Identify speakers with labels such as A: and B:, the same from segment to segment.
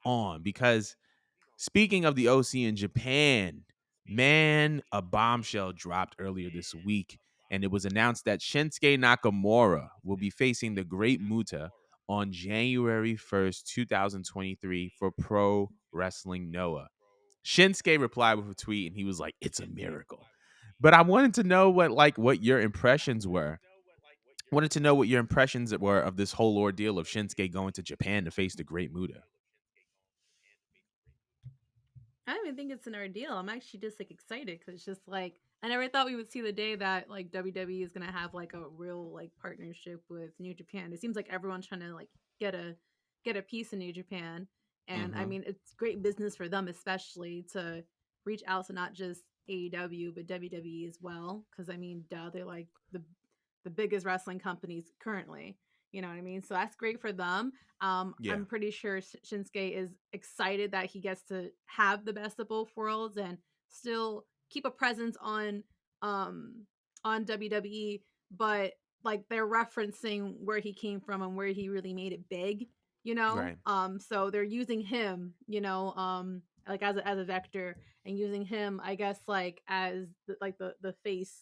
A: on, because speaking of the OC in Japan, man, a bombshell dropped earlier this week, and it was announced that Shinsuke Nakamura will be facing the Great Muta on January 1st, 2023 for Pro Wrestling Noah. Shinsuke replied with a tweet, and he was like, "It's a miracle." But I wanted to know what your impressions were. Wanted to know what your impressions were of this whole ordeal of Shinsuke going to Japan to face the Great Muta.
B: I don't even think it's an ordeal. I'm actually just like excited because it's just like I never thought we would see the day that like WWE is gonna have like a real like partnership with New Japan. It seems like everyone's trying to like get a get a piece of New Japan, and I
A: Mm-hmm.
B: mean it's great business for them, especially to reach out to not just AEW but WWE as well. Because I mean, duh, they're like the biggest wrestling companies currently. You know what I mean? So that's great for them.
A: Yeah.
B: I'm pretty sure Shinsuke is excited that he gets to have the best of both worlds and still keep a presence um on WWE, but like they're referencing where he came from and where he really made it big, you know?
A: Right.
B: So they're using him, like as a vector and using him, I guess, like as the face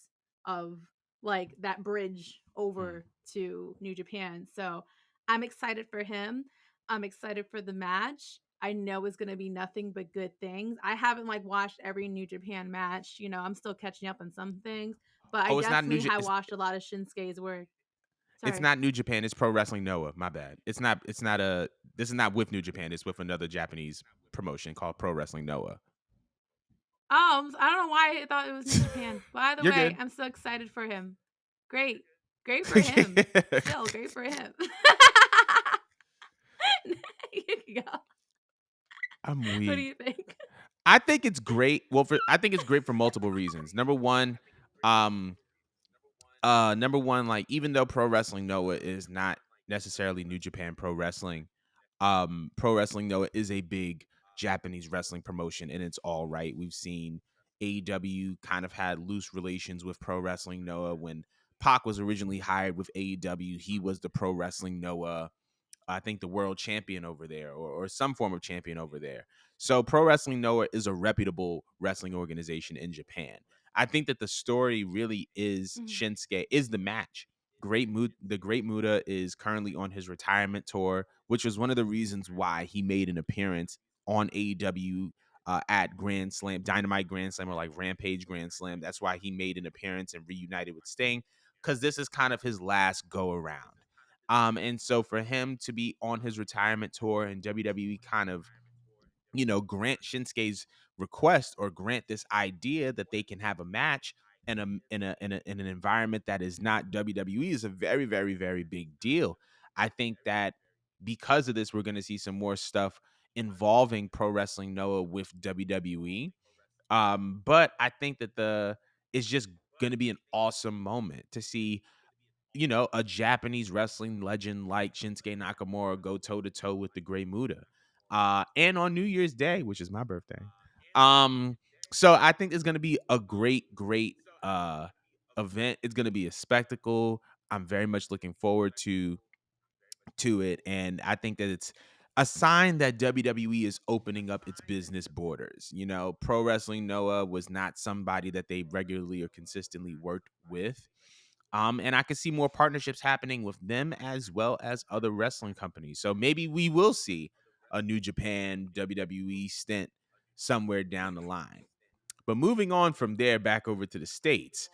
B: of like that bridge
A: Mm.
B: over to New Japan. So I'm excited for him. I'm excited for the match. I know it's going to be nothing but good things. I haven't like watched every New Japan match. I'm still catching up on some things, but I
A: Oh, it's not
B: definitely have watched a lot of Shinsuke's work.
A: it's
B: Sorry.
A: not New Japan. It's Pro Wrestling Noah. My bad. It's not. It's not a. This is not with New Japan. It's with another Japanese promotion called Pro Wrestling Noah.
B: Oh, I don't know why I thought it was New Japan. By the
A: You're
B: way,
A: good.
B: I'm so excited for him. Great. Great for him. Still great for him. You go.
A: I'm
B: What do
A: weak.
B: you think?
A: I think it's great. Well, I think it's great for multiple reasons. Um, number one, like even though Pro Wrestling Noah is not necessarily New Japan Pro Wrestling, Pro Wrestling Noah is a big Japanese wrestling promotion, and it's all right. We've seen AEW kind of had loose relations with Pro Wrestling Noah. When Pac was originally hired with AEW, he was the Pro Wrestling Noah, I think, the world champion over there, or some form of champion over there. So Pro Wrestling Noah is a reputable wrestling organization in Japan. I think that the story really is
B: Mhm.
A: Shinsuke is the match. The Great Muta is currently on his retirement tour, which was one of the reasons why he made an appearance on AEW at Grand Slam, Dynamite Grand Slam, or like Rampage Grand Slam. That's why he made an appearance and reunited with Sting, because this is kind of his last go around. And so for him to be on his retirement tour and WWE kind of, grant Shinsuke's request, or grant this idea that they can have a match in an environment that is not WWE, is a very, very, very big deal. I think that because of this, we're going to see some more stuff involving Pro Wrestling Noah with WWE. But I think that the it's just going to be an awesome moment to see, a Japanese wrestling legend like Shinsuke Nakamura go toe to toe with the Great Muta. And on New Year's Day, which is my birthday. Um, so I think it's gonna be a great, great event. It's gonna be a spectacle. I'm very much looking forward to it. And I think that it's a sign that WWE is opening up its business borders. Pro Wrestling Noah was not somebody that they regularly or consistently worked with. And I could see more partnerships happening with them as well as other wrestling companies. So maybe we will see a New Japan WWE stint somewhere down the line. But moving on from there back over to the States,